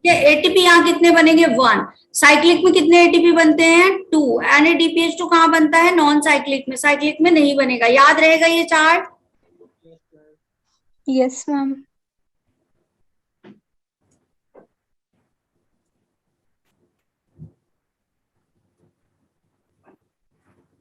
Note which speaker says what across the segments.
Speaker 1: ये एटीपी यहाँ कितने बनेंगे 1, साइक्लिक में कितने एटीपी बनते हैं 2, NADPH2 कहाँ बनता है नॉन साइक्लिक में, साइक्लिक में नहीं बनेगा, याद रहेगा ये चार्ट।
Speaker 2: Yes ma'am.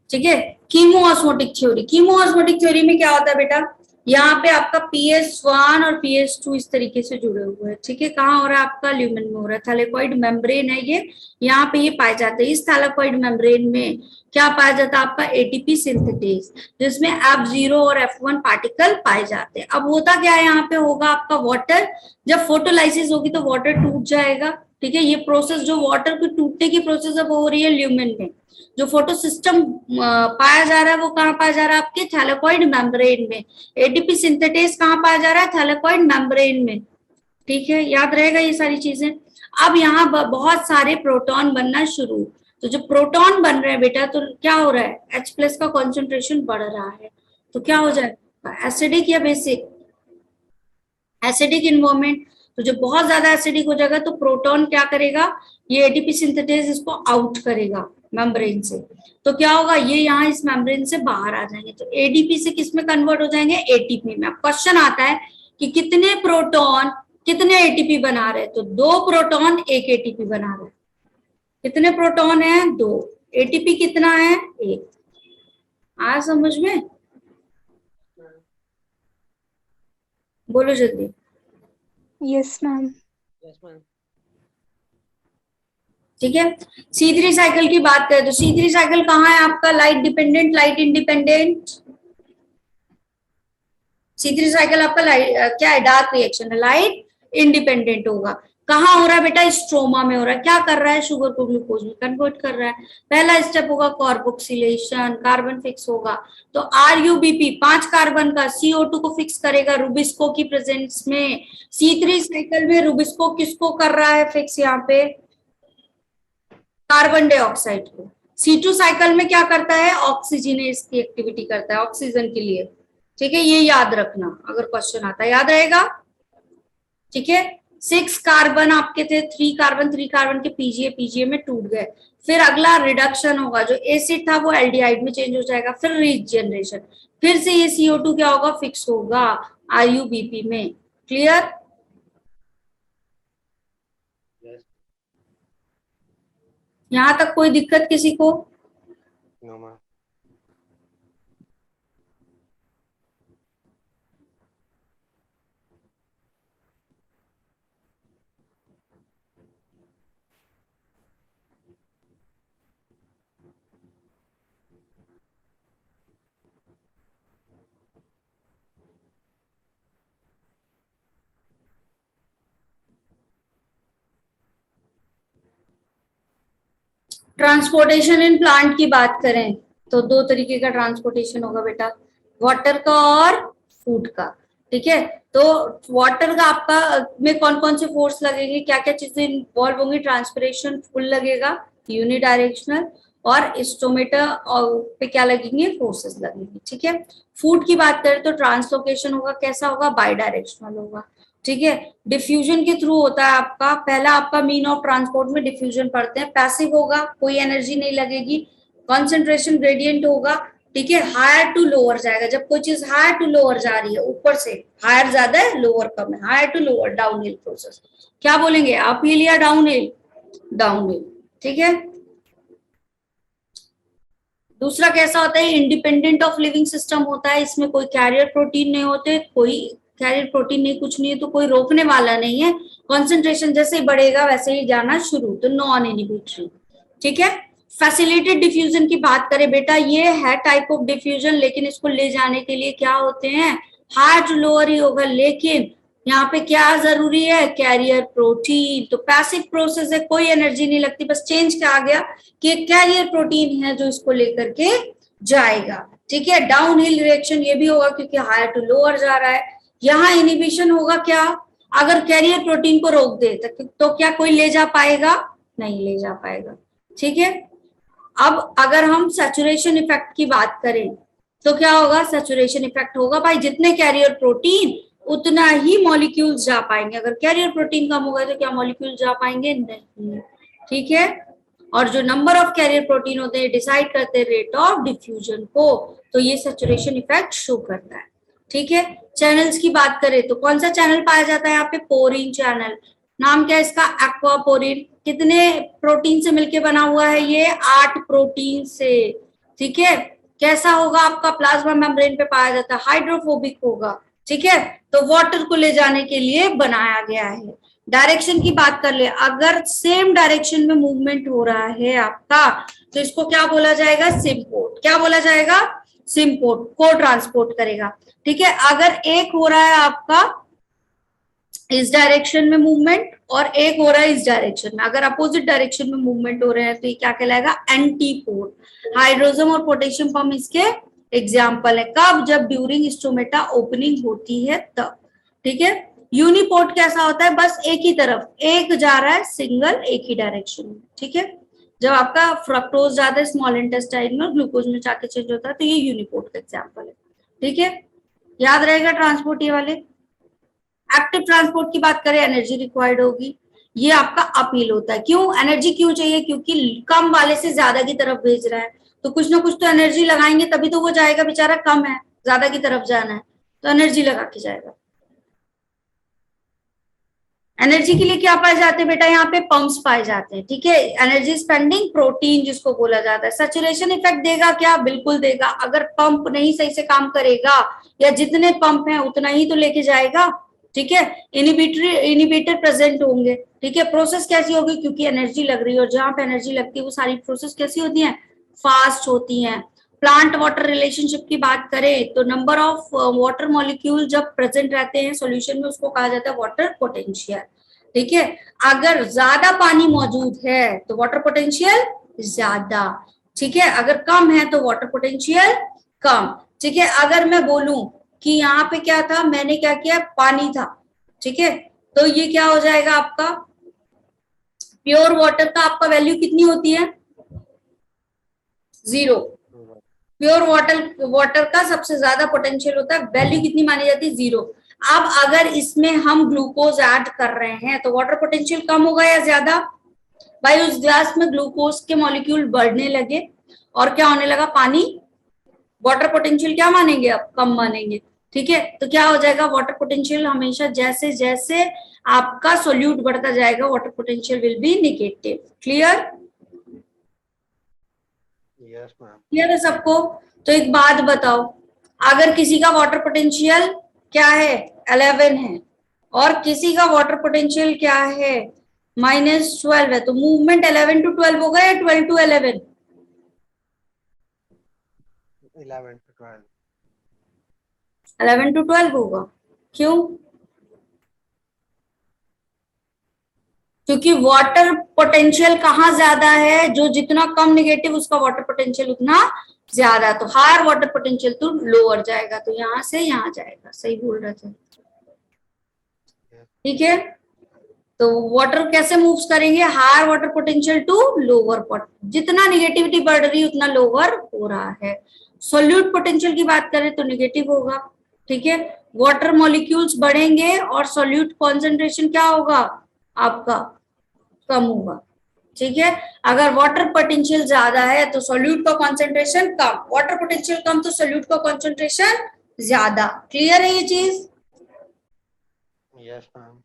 Speaker 1: ठीक है, कीमोऑस्मोटिक थ्योरी, कीमोऑस्मोटिक थ्योरी में क्या होता है बेटा, यहाँ पे आपका PS1 और PS2 इस तरीके से जुड़े हुए हैं, ठीक है, कहाँ हो रहा है आपका ल्यूमेन में हो रहा है, थैलेकॉइड मेम्ब्रेन है ये, यहाँ पे ये पाए जाते हैं, इस थैलेकॉइड मेम्ब्रेन में क्या पाया जाता है आपका एटीपी सिंथेटेज, जिसमें F0 और F1 पार्टिकल पाए जाते हैं। अब होता क्या है, यहाँ पे होगा आपका वाटर, जब फोटोलाइसिस होगी तो वाटर टूट जाएगा, ठीक है, ये प्रोसेस जो वाटर को टूटने की प्रोसेस अब हो रही है ल्यूमेन में, जो फोटो सिस्टम पाया जा रहा है वो कहाँ पाया जा रहा है आपके थैलेकॉइड मेम्ब्रेन में, एटीपी सिंथेटेज कहाँ पाया जा रहा है थैलेकॉइड मेम्ब्रेन में, ठीक है, याद रहेगा ये सारी चीजें। अब यहाँ बहुत सारे प्रोटॉन बनना शुरू, तो जो प्रोटॉन बन रहे हैं बेटा तो क्या हो रहा है H+ का कॉन्सेंट्रेशन बढ़ रहा है, तो क्या हो जाएगा एसिडिक या बेसिक, एसिडिक इन्वायरमेंट, तो जब बहुत ज्यादा एसिडिक हो जाएगा तो प्रोटॉन क्या करेगा, ये एटीपी सिंथेटेज इसको आउट करेगा मेम्ब्रेन से, तो क्या होगा ये यहाँ इस मेम्ब्रेन से बाहर आ जाएंगे, तो एडीपी से किस में कन्वर्ट हो जाएंगे एटीपी में। अब क्वेश्चन आता है कि कितने प्रोटॉन कितने एटीपी बना रहे हैं, तो 2 प्रोटॉन 1 एटीपी बना रहे हैं, कितने प्रोटॉन है 2, एटीपी कितना है 1, आया समझ में, बोलो जल्दी।
Speaker 2: Yes ma'am.
Speaker 1: ठीक है, C3 साइकिल की बात करें तो C3 साइकिल कहाँ है आपका, light dependent light independent, C3 cycle आपका लाइट क्या है डार्क रिएक्शन है, लाइट इंडिपेंडेंट होगा, कहाँ हो रहा है बेटा स्ट्रोमा में हो रहा है, क्या कर रहा है शुगर को ग्लूकोज में कन्वर्ट कर रहा है, पहला स्टेप होगा कार्बोक्सिलेशन, कार्बन फिक्स होगा, तो RUBP 5 कार्बन का CO2 को फिक्स करेगा रुबिस्को की प्रेजेंस में, C3 साइकिल में रुबिस्को किसको कर रहा है फिक्स, यहाँ पे कार्बन डाइऑक्साइड को, C2 साइकिल में क्या करता है ऑक्सीजनेस की एक्टिविटी करता है ऑक्सीजन के लिए, ठीक है, ये याद रखना अगर क्वेश्चन आता है याद रहेगा, ठीक है, 6 कार्बन आपके थे, 3 कार्बन के पीजीए में टूट गए, फिर अगला रिडक्शन होगा, जो एसिड था वो एल्डिहाइड में चेंज हो जाएगा, फिर रीजनरेशन, फिर से ये CO2 क्या होगा फिक्स होगा RUBP में, क्लियर, यहां तक कोई दिक्कत किसी को,
Speaker 3: नो।
Speaker 1: ट्रांसपोर्टेशन इन प्लांट की बात करें तो 2 तरीके का ट्रांसपोर्टेशन होगा बेटा, वाटर का और फूड का, ठीक है, तो वाटर का आपका में कौन कौन से फोर्स लगेंगे, क्या क्या चीजें इन्वॉल्व होंगी, ट्रांसपिरेशन फुल लगेगा यूनिडायरेक्शनल, और स्टोमेटा पे क्या लगेंगे फोर्सेस लगेंगे, ठीक है, फूड की बात करें तो ट्रांसलोकेशन होगा, कैसा होगा बाई डायरेक्शनल होगा, ठीक है, डिफ्यूजन के थ्रू होता है आपका, पहला आपका मीन ऑफ ट्रांसपोर्ट में डिफ्यूजन पढ़ते हैं, पैसिव होगा कोई एनर्जी नहीं लगेगी, कॉन्सेंट्रेशन ग्रेडियंट होगा, ठीक है, हायर टू लोअर जाएगा, जब कोई चीज हायर टू लोअर जा रही है, ऊपर से हायर ज्यादा है लोअर कम है, higher to lower downhill process, क्या बोलेंगे अप हिल या डाउन हिल, डाउन हिल, ठीक है। दूसरा कैसा होता है इंडिपेंडेंट ऑफ लिविंग सिस्टम होता है, इसमें कोई कैरियर प्रोटीन नहीं होते, कोई कैरियर प्रोटीन नहीं, कुछ नहीं है, तो कोई रोकने वाला नहीं है, कॉन्सेंट्रेशन जैसे ही बढ़ेगा वैसे ही जाना शुरू, तो नॉन इनहिबिटरी, ठीक है। फैसिलिटेड डिफ्यूजन की बात करें बेटा, ये है टाइप ऑफ डिफ्यूजन, लेकिन इसको ले जाने के लिए क्या होते हैं हायर टू लोअर ही होगा, लेकिन यहाँ पे क्या जरूरी है कैरियर प्रोटीन, तो पैसिव प्रोसेस है, कोई एनर्जी नहीं लगती, बस चेंज क्या आ गया कि कैरियर प्रोटीन है जो इसको लेकर के जाएगा, ठीक है। डाउन हिल रिएक्शन ये भी होगा क्योंकि हायर टू लोअर जा रहा है, यहाँ इनिबिशन होगा क्या, अगर कैरियर प्रोटीन को रोक दे तो क्या कोई ले जा पाएगा, नहीं ले जा पाएगा, ठीक है। अब अगर हम सैचुरेशन इफेक्ट की बात करें तो क्या होगा, सैचुरेशन इफेक्ट होगा भाई जितने कैरियर प्रोटीन उतना ही मॉलिक्यूल्स जा पाएंगे। अगर कैरियर प्रोटीन कम होगा तो क्या मॉलिक्यूल जा पाएंगे? नहीं। ठीक है, और जो नंबर ऑफ कैरियर प्रोटीन होते हैं डिसाइड करते हैं रेट ऑफ डिफ्यूजन को, तो ये सैचुरेशन इफेक्ट शो करता है। ठीक है, चैनल्स की बात करें तो कौन सा चैनल पाया जाता है यहाँ पे? Porin channel. नाम क्या है इसका? एक्वापोरिन। कितने प्रोटीन से मिलके बना हुआ है ये? 8 प्रोटीन से। ठीक है, कैसा होगा आपका? प्लाज्मा मेम्ब्रेन पे पाया जाता है, हाइड्रोफोबिक होगा। ठीक है, तो वाटर को ले जाने के लिए बनाया गया है। डायरेक्शन की बात कर ले, अगर सेम डायरेक्शन में मूवमेंट हो रहा है आपका तो इसको क्या बोला जाएगा? सिम्पोर्ट। क्या बोला जाएगा? सिम्पोर्ट। को ट्रांसपोर्ट करेगा। ठीक है, अगर एक हो रहा है आपका इस डायरेक्शन में मूवमेंट और एक हो रहा है इस डायरेक्शन में, अगर अपोजिट डायरेक्शन में मूवमेंट हो रहे हैं तो ये क्या कहलाएगा? एंटीपोड। हाइड्रोजन और पोटेशियम पंप इसके एग्जाम्पल है। कब? जब ड्यूरिंग स्टोमेटा ओपनिंग होती है तब। ठीक है, यूनिपोर्ट कैसा होता है? बस एक ही तरफ, एक जा रहा है सिंगल, एक ही डायरेक्शन में। ठीक है, जब आपका फ्रक्टोज जाता है स्मॉल इंटेस्टाइन में, ग्लूकोज में जाके चेंज होता है, तो ये यूनिपोर्ट का एग्जाम्पल है। ठीक है, याद रहेगा ट्रांसपोर्ट ये वाले। एक्टिव ट्रांसपोर्ट की बात करें, एनर्जी रिक्वायर्ड होगी। ये आपका अपील होता है। क्यों एनर्जी क्यों चाहिए? क्योंकि कम वाले से ज्यादा की तरफ भेज रहा है, तो कुछ ना कुछ तो एनर्जी लगाएंगे तभी तो वो जाएगा। बेचारा कम है, ज्यादा की तरफ जाना है तो एनर्जी लगा के जाएगा। एनर्जी के लिए क्या पाए जाते हैं बेटा? यहाँ पे पंप्स पाए जाते हैं। ठीक है, एनर्जी स्पेंडिंग प्रोटीन जिसको बोला जाता है। सैचुरेशन इफेक्ट देगा क्या? बिल्कुल देगा। अगर पंप नहीं सही से काम करेगा या जितने पंप हैं उतना ही तो लेके जाएगा। ठीक है, इनिबिटर प्रेजेंट होंगे। ठीक है, प्रोसेस कैसी होगी? क्योंकि एनर्जी लग रही है, और जहां पे एनर्जी लगती है वो सारी प्रोसेस कैसी होती है? फास्ट होती है। प्लांट वाटर रिलेशनशिप की बात करें तो नंबर ऑफ वाटर मॉलिक्यूल जब प्रेजेंट रहते हैं सॉल्यूशन में उसको कहा जाता है वाटर पोटेंशियल। ठीक है, अगर ज्यादा पानी मौजूद है तो वाटर पोटेंशियल ज्यादा। ठीक है, अगर कम है तो वाटर पोटेंशियल कम। ठीक है, अगर मैं बोलूं कि यहाँ पे क्या था, मैंने क्या किया? पानी था। ठीक है, तो ये क्या हो जाएगा आपका? प्योर वाटर का आपका वैल्यू कितनी होती है? 0। प्योर वाटर का सबसे ज्यादा पोटेंशियल होता है, वैल्यू कितनी मानी जाती है? 0। अब अगर इसमें हम ग्लूकोज ऐड कर रहे हैं तो वाटर पोटेंशियल कम होगा या ज्यादा? भाई उस ग्लास में ग्लूकोज के मॉलिक्यूल बढ़ने लगे और क्या होने लगा? पानी। वाटर पोटेंशियल क्या मानेंगे? अब कम मानेंगे। ठीक है, तो क्या हो जाएगा? वाटर पोटेंशियल हमेशा जैसे जैसे आपका सोल्यूट बढ़ता जाएगा water potential will be negative. Clear?
Speaker 3: Yes ma'am.
Speaker 1: Clear है सबको? तो एक बात बताओ, अगर किसी का वाटर पोटेंशियल क्या है? 11 है, और किसी का वाटर पोटेंशियल क्या है? -12 है, तो मूवमेंट 11 to 12 होगा या 12 to 11?
Speaker 3: 11 to 12।
Speaker 1: 11 to 12 होगा। क्यों? क्योंकि वाटर पोटेंशियल कहाँ ज्यादा है? जो जितना कम नेगेटिव उसका वाटर पोटेंशियल उतना ज्यादा, तो हायर वाटर पोटेंशियल तो लोअर जाएगा, तो यहां से यहां जाएगा। सही बोल रहे थे। ठीक है, तो वाटर कैसे मूव्स करेंगे? Higher water potential to lower pot, जितना निगेटिविटी बढ़ रही है उतना लोअर हो रहा है। सोल्यूट पोटेंशियल की बात करें तो निगेटिव होगा। ठीक है, वाटर मॉलिक्यूल्स बढ़ेंगे और सोल्यूट कॉन्सेंट्रेशन क्या होगा आपका? कम होगा। ठीक है, अगर वाटर पोटेंशियल ज्यादा है तो सोल्यूट का कॉन्सेंट्रेशन कम, वाटर पोटेंशियल कम तो सोल्यूट का कॉन्सेंट्रेशन ज्यादा। क्लियर है ये चीज?
Speaker 3: Yes ma'am.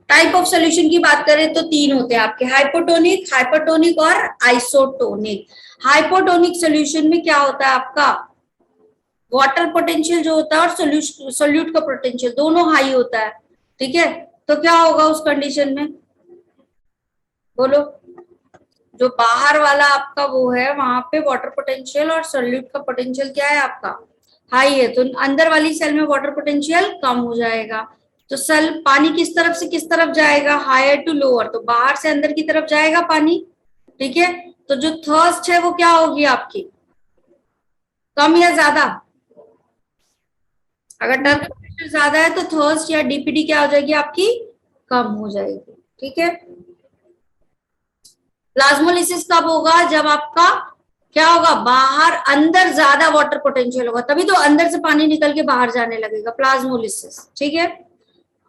Speaker 1: Type of solution की बात करें तो 3 होते हैं आपके, हाइपोटोनिक, हाइपरटोनिक और आइसोटोनिक। हाइपोटोनिक सॉल्यूशन में क्या होता है आपका? वाटर पोटेंशियल जो होता है और सोल्यूट का पोटेंशियल दोनों हाई होता है। ठीक है, तो क्या होगा उस कंडीशन में? बोलो। जो बाहर वाला आपका वो है वहां पे वाटर पोटेंशियल और सोल्यूट का पोटेंशियल क्या है आपका? हाई है, तो अंदर वाली सेल में वाटर पोटेंशियल कम हो जाएगा। तो सेल पानी किस तरफ से किस तरफ जाएगा? हायर टू लोअर, तो बाहर से अंदर की तरफ जाएगा पानी। ठीक है, तो जो थर्स्ट है वो क्या होगी आपकी? कम या ज्यादा? अगर टेम्परेचर ज्यादा है तो थर्स्ट या डीपीडी क्या हो जाएगी आपकी? कम हो जाएगी। ठीक है, प्लाज्मोलिसिस कब होगा? जब आपका क्या होगा, बाहर अंदर ज्यादा वाटर पोटेंशियल होगा, तभी तो अंदर से पानी निकल के बाहर जाने लगेगा, प्लाज्मोलिसिस। ठीक है,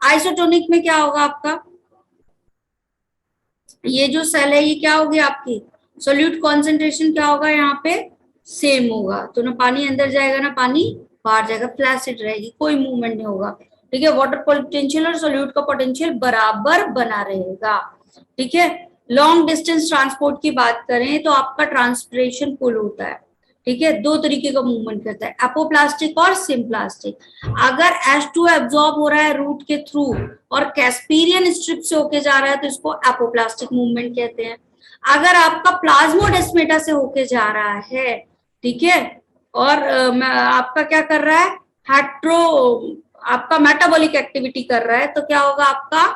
Speaker 1: आइसोटोनिक में क्या होगा आपका, ये जो सेल है ये क्या होगी आपकी, सोल्यूट कॉन्सेंट्रेशन क्या होगा यहाँ पे, सेम होगा, तो ना पानी अंदर जाएगा ना पानी बाहर जाएगा, फ्लैसिड रहेगी, कोई मूवमेंट नहीं होगा। ठीक है, वाटर पोटेंशियल और सोल्यूट का पोटेंशियल बराबर बना रहेगा। ठीक है, लॉन्ग डिस्टेंस ट्रांसपोर्ट की बात करें तो आपका ट्रांसपिरेशन पुल होता है। ठीक है, दो तरीके का मूवमेंट करता है, एपोप्लास्टिक और सिम्प्लास्टिक। अगर H2 एब्जॉर्ब हो रहा है रूट के थ्रू और कैस्पीरियन स्ट्रिप से होके जा रहा है तो इसको एपोप्लास्टिक मूवमेंट कहते हैं। अगर आपका प्लाज्मोडेस्मेटा से होके जा रहा है, ठीक है, और आपका क्या कर रहा है, हेट्रो, आपका मेटाबॉलिक एक्टिविटी कर रहा है, तो क्या होगा आपका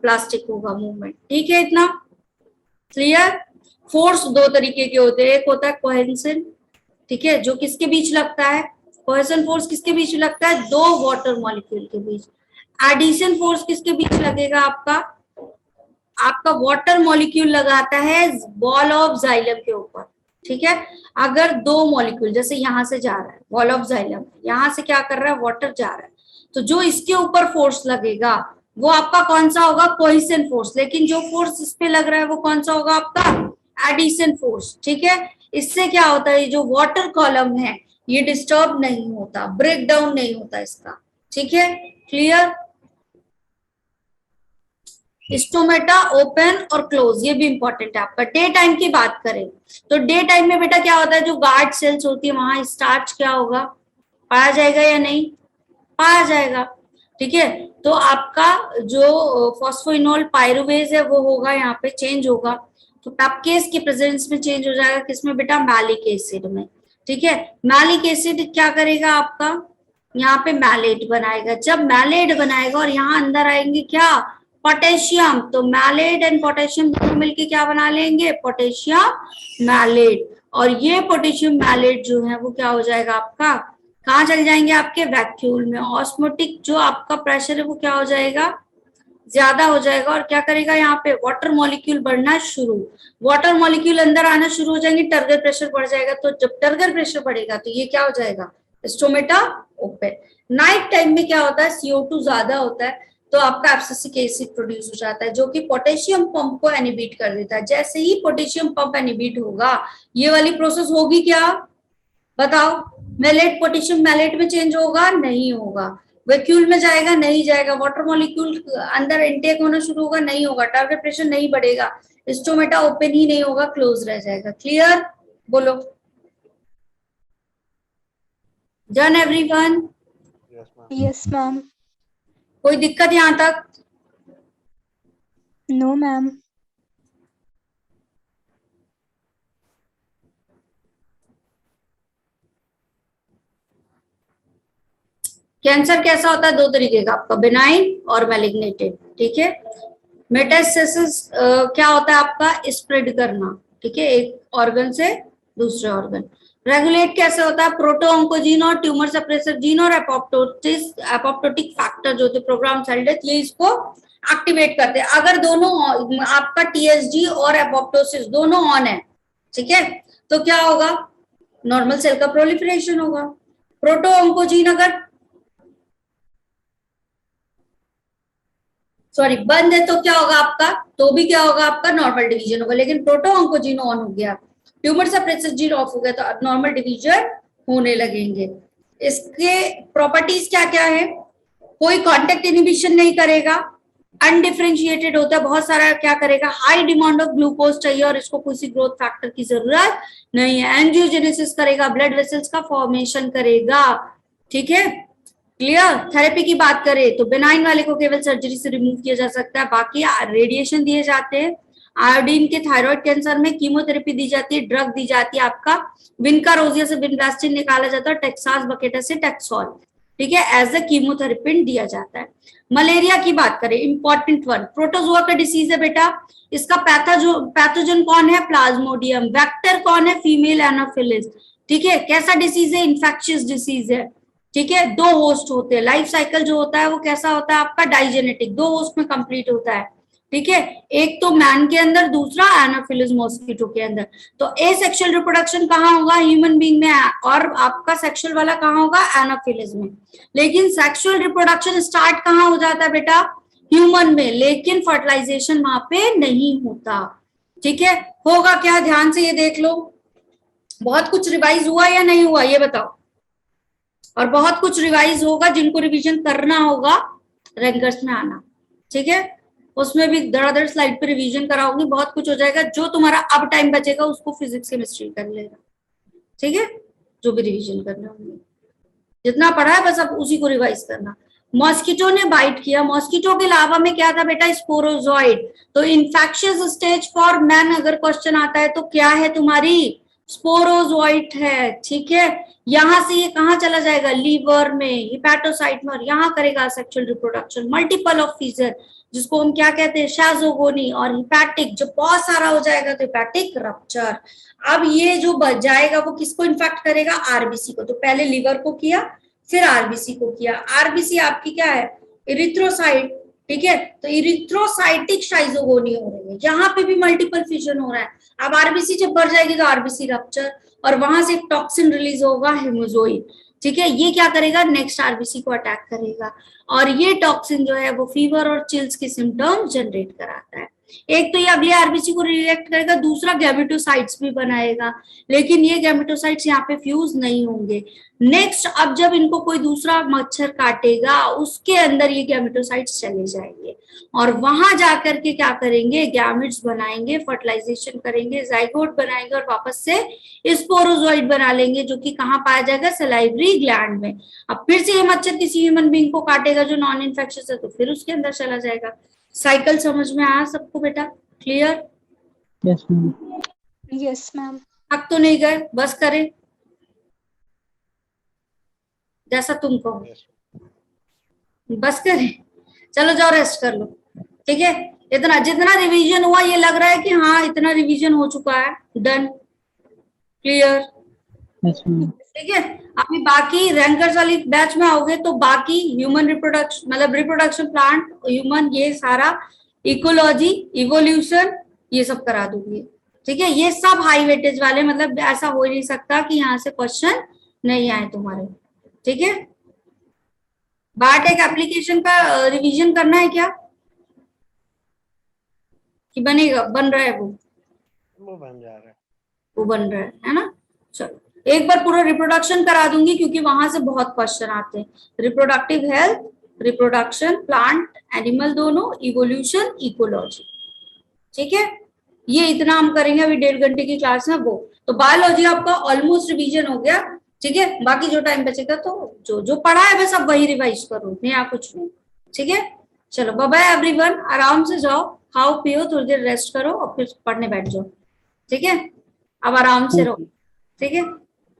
Speaker 1: प्लास्टिक होगा मूवमेंट। ठीक है, इतना क्लियर। फोर्स दो तरीके के होते हैं, एक होता है कोहेंशन, ठीक है, जो किसके बीच लगता है, कोहेशन फोर्स किसके बीच लगता है, दो वाटर मॉलिक्यूल के बीच। एडिशन फोर्स किसके बीच लगेगा आपका, आपका वाटर मॉलिक्यूल लगाता है बॉल ऑफ जाइलम के ऊपर। ठीक है, अगर दो मॉलिक्यूल जैसे यहां से जा रहा है बॉल ऑफ जाइलम, यहां से क्या कर रहा है, वाटर जा रहा है, तो जो इसके ऊपर फोर्स लगेगा वो आपका कौन सा होगा, कोहेशन फोर्स। लेकिन जो फोर्स इस पे लग रहा है वो कौन सा होगा आपका, एडिशन फोर्स। ठीक है, इससे क्या होता है, जो वाटर कॉलम है ये डिस्टर्ब नहीं होता, ब्रेक डाउन नहीं होता इसका। ठीक है, क्लियर। स्टोमेटा ओपन और क्लोज, ये भी इंपॉर्टेंट है आपका। डे टाइम की बात करें तो डे टाइम में बेटा क्या होता है, जो गार्ड सेल्स होती है वहां स्टार्च क्या होगा, पाया जाएगा या नहीं, पाया जाएगा। ठीक है, तो आपका जो फॉस्फोइनोल पायरुवेज है वो होगा यहाँ पे, चेंज होगा, तो पैपकेस के प्रेजेंस में चेंज हो जाएगा, किसमें बेटा, मैलिक एसिड में। ठीक है, मैलिक एसिड क्या करेगा आपका, यहाँ पे मैलेट बनाएगा। जब मैलेट बनाएगा और यहाँ अंदर आएंगे क्या, पोटेशियम, तो मैलेट एंड पोटेशियम दोनों मिलके क्या बना लेंगे, पोटेशियम मैलेट। और ये पोटेशियम मैलेट जो है वो क्या हो जाएगा आपका, कहाँ चल जाएंगे, आपके वैक्यूल में। ऑस्मोटिक जो आपका प्रेशर है वो क्या हो जाएगा, ज्यादा हो जाएगा, और क्या करेगा यहाँ पे, वाटर मॉलिक्यूल बढ़ना शुरू, वाटर मॉलिक्यूल अंदर आना शुरू हो जाएंगे, टर्गर प्रेशर बढ़ जाएगा। तो जब टर्गर प्रेशर बढ़ेगा तो ये क्या हो जाएगा, स्टोमेटा ओपन। नाइट टाइम में क्या होता है, CO2 ज्यादा होता है तो आपका एब्सिसिक एसिड प्रोड्यूस हो जाता है, जो कि पोटेशियम पंप को एनिबिट कर देता है। जैसे ही पोटेशियम पंप एनिबिट होगा, ये वाली प्रोसेस होगी क्या, बताओ, मैलेट पोटेशियम मैलेट में चेंज होगा, नहीं होगा। वैक्यूल में जाएगा, नहीं जाएगा। वाटर मॉलिक्यूल अंदर इनटेक होना शुरू होगा, नहीं होगा। टारगेट प्रेशर नहीं बढ़ेगा, स्टोमेटा ओपन ही नहीं होगा, क्लोज रह जाएगा। क्लियर, बोलो। Done everyone,
Speaker 3: Yes, ma'am.
Speaker 2: Yes, ma'am.
Speaker 1: कोई दिक्कत यहां तक,
Speaker 2: No, ma'am.
Speaker 1: कैंसर कैसा होता है, दो तरीके का आपका, बिनाइन और मैलिग्नेटेड। ठीक है, मेटास्टेसिस क्या होता है आपका, स्प्रेड करना, ठीक है, एक ऑर्गन से दूसरे ऑर्गन। रेगुलेट कैसे होता है, प्रोटोऑन्कोजीन और ट्यूमर सप्रेसर जीन और एपोप्टोटिक फैक्टर जो थे, प्रोग्राम सेल डेथ, ये इसको एक्टिवेट करते हैं। अगर दोनों आपका TSG और एपोप्टोसिस दोनों ऑन है, ठीक है, तो क्या होगा, नॉर्मल सेल का प्रोलिफरेशन होगा। प्रोटोऑन्कोजीन अगर बंद है तो क्या होगा आपका, तो भी क्या होगा आपका, नॉर्मल डिवीजन होगा। लेकिन प्रोटोऑन्कोजीन ऑन हो गया, ट्यूमर सप्रेसर जीन ऑफ हो गया, तो नॉर्मल डिवीजन होने लगेंगे। इसके प्रॉपर्टीज क्या क्या है, कोई कॉन्टेक्ट इनिबिशन नहीं करेगा, अनडिफरेंशिएटेड होता है, बहुत सारा क्या करेगा, हाई डिमांड ऑफ ग्लूकोज चाहिए और इसको किसी ग्रोथ फैक्टर की जरूरत नहीं है। एंजियोजेनेसिस करेगा, ब्लड वेसल्स का फॉर्मेशन करेगा। ठीक है, क्लियर। थेरेपी की बात करें तो बेनाइन वाले को केवल सर्जरी से रिमूव किया जा सकता है, बाकी रेडिएशन दिए जाते हैं। आयोडीन के थायराइड कैंसर में कीमोथेरेपी दी जाती है, ड्रग दी जाती है, आपका विनका रोजिया से विनब्लास्टिन निकाला जाता है, टेक्सास बकेटा से टेक्सोल, ठीक है, एज अ कीमोथेरेपी दिया जाता है। मलेरिया की बात करें, इंपॉर्टेंट वन, प्रोटोजोआ का डिसीज है बेटा, इसका पैथोजन कौन है, प्लाज्मोडियम, वेक्टर कौन है, फीमेल एनाफिलिस। ठीक है, कैसा डिसीज है, इन्फेक्शियस डिसीज है। ठीक है, दो होस्ट होते हैं, लाइफ साइकिल जो होता है वो कैसा होता है आपका, डाइजेनेटिक, दो होस्ट में कंप्लीट होता है। ठीक है, एक तो मैन के अंदर, दूसरा एनाफिलिस मॉस्किटो के अंदर। तो ए सेक्सुअल रिप्रोडक्शन कहाँ होगा? ह्यूमन बीइंग में, और आपका सेक्सुअल वाला कहाँ होगा? एनाफिलिस में। लेकिन सेक्सुअल रिप्रोडक्शन स्टार्ट कहाँ हो जाता है बेटा? ह्यूमन में, लेकिन फर्टिलाइजेशन वहां पे नहीं होता। ठीक है, होगा क्या? ध्यान से ये देख लो, बहुत कुछ रिवाइज हुआ या नहीं हुआ ये बताओ। और बहुत कुछ रिवाइज होगा, जिनको रिवीजन करना होगा रैंकर्स में आना। ठीक है, उसमें भी धड़ाधड़ स्लाइड पे रिवीजन कराऊंगी, बहुत कुछ हो जाएगा। जो तुम्हारा अब टाइम बचेगा उसको फिजिक्स केमिस्ट्री कर लेगा। ठीक है, जो भी रिवीजन करना होंगे, जितना पढ़ा है बस अब उसी को रिवाइज करना। मॉस्किटो ने बाइट किया, मॉस्किटो के अलावा में क्या था बेटा? स्पोरोजॉइड। तो इन्फेक्शियस स्टेज फॉर मैन अगर क्वेश्चन आता है तो क्या है तुम्हारी? स्पोरोजॉइट है। ठीक है, यहां से ये कहाँ चला जाएगा? लीवर में, हिपैटोसाइट में, और यहाँ करेगा सेक्सुअल रिप्रोडक्शन। मल्टीपल ऑफ फीजर, जिसको हम क्या कहते हैं? शाजोगोनी। और हिपैटिक जब बहुत सारा हो जाएगा तो हिपैटिक रप्चर। अब ये जो बच जाएगा वो किसको इन्फेक्ट करेगा? आरबीसी को। तो पहले लीवर को किया, फिर आरबीसी को किया। आरबीसी आपकी क्या है? इरिथ्रोसाइट। ठीक है, तो इरिथ्रोसाइटिक शाइजोगोनी हो रही है, यहाँ पे भी मल्टीपल फ्यूजन हो रहा है। अब आरबीसी जब बढ़ जाएगी तो आरबीसी रप्चर, और वहां से एक टॉक्सिन रिलीज होगा, हेमोजोइन। ठीक है, ये क्या करेगा? नेक्स्ट आरबीसी को अटैक करेगा, और ये टॉक्सिन जो है वो फीवर और चिल्स के सिम्टम्स जनरेट कराता है। एक तो ये अगले आरबीसी को रिएक्ट करेगा, दूसरा गैमेटोसाइट्स भी बनाएगा, लेकिन ये गैमेटोसाइट्स यहाँ पे फ्यूज नहीं होंगे। नेक्स्ट, अब जब इनको कोई दूसरा मच्छर काटेगा उसके अंदर ये गैमेटोसाइट्स चले जाएंगे, और वहां जाकर के क्या करेंगे? गैमेट्स बनाएंगे, फर्टिलाइजेशन करेंगे, जाइगोट बनाएंगे, और वापस से स्पोरोजोइड बना लेंगे, जो कि कहाँ पाया जाएगा? सलाइवरी ग्लैंड में। अब फिर से ये मच्छर किसी ह्यूमन बीइंग को काटेगा जो नॉन इन्फेक्शियस है, तो फिर उसके अंदर चला जाएगा। साइकिल समझ में आया सबको बेटा? Clear?
Speaker 4: Yes ma'am.
Speaker 2: Yes, ma'am.
Speaker 1: अब तो नहीं गए, बस करें जैसा तुम कहो,
Speaker 3: Yes.
Speaker 1: बस करें। चलो जाओ रेस्ट कर लो। ठीक है, इतना जितना रिवीजन हुआ ये लग रहा है कि हाँ इतना रिवीजन हो चुका है। डन? क्लियर?
Speaker 4: Yes ma'am.
Speaker 1: ठीक है, अभी बाकी रैंकर्स वाली बैच में आओगे तो बाकी ह्यूमन रिप्रोडक्शन, मतलब रिप्रोडक्शन, प्लांट, ह्यूमन, ये सारा, इकोलॉजी, इवोल्यूशन, ये सब करा दूंगी। ठीक है, ये सब हाई वेटेज वाले, मतलब ऐसा हो ही नहीं सकता कि यहाँ से क्वेश्चन नहीं आए तुम्हारे। ठीक है, बायोटेक एप्लीकेशन का रिवीजन करना है क्या कि बनेगा? बन रहा है
Speaker 3: वो बन जा रहा है।
Speaker 1: वो बन रहा है ना? चलो एक बार पूरा रिप्रोडक्शन करा दूंगी, क्योंकि वहां से बहुत क्वेश्चन आते हैं। Reproductive health, reproduction, plant animal दोनों, इवोल्यूशन, इकोलॉजी। ठीक है, ये इतना हम करेंगे अभी 1.5 घंटे की क्लास में। वो तो बायोलॉजी आपका ऑलमोस्ट रिवीजन हो गया। ठीक है, बाकी जो टाइम बचेगा तो जो जो पढ़ा है बस अब वही रिवाइज करो, नया कुछ नहीं। ठीक है, चलो बाय बाय एवरीवन, आराम से जाओ, खाओ पियो, थोड़ी देर रेस्ट करो और फिर पढ़ने बैठ जाओ। ठीक है, अब आराम से रहो। ठीक है,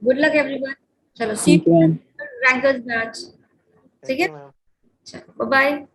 Speaker 1: गुड लक एवरीवन। चलो see
Speaker 4: thank you ma'am.
Speaker 1: Rankers batch. ठीक है,
Speaker 3: Thank you, ma'am.
Speaker 1: चलो बाय बाय।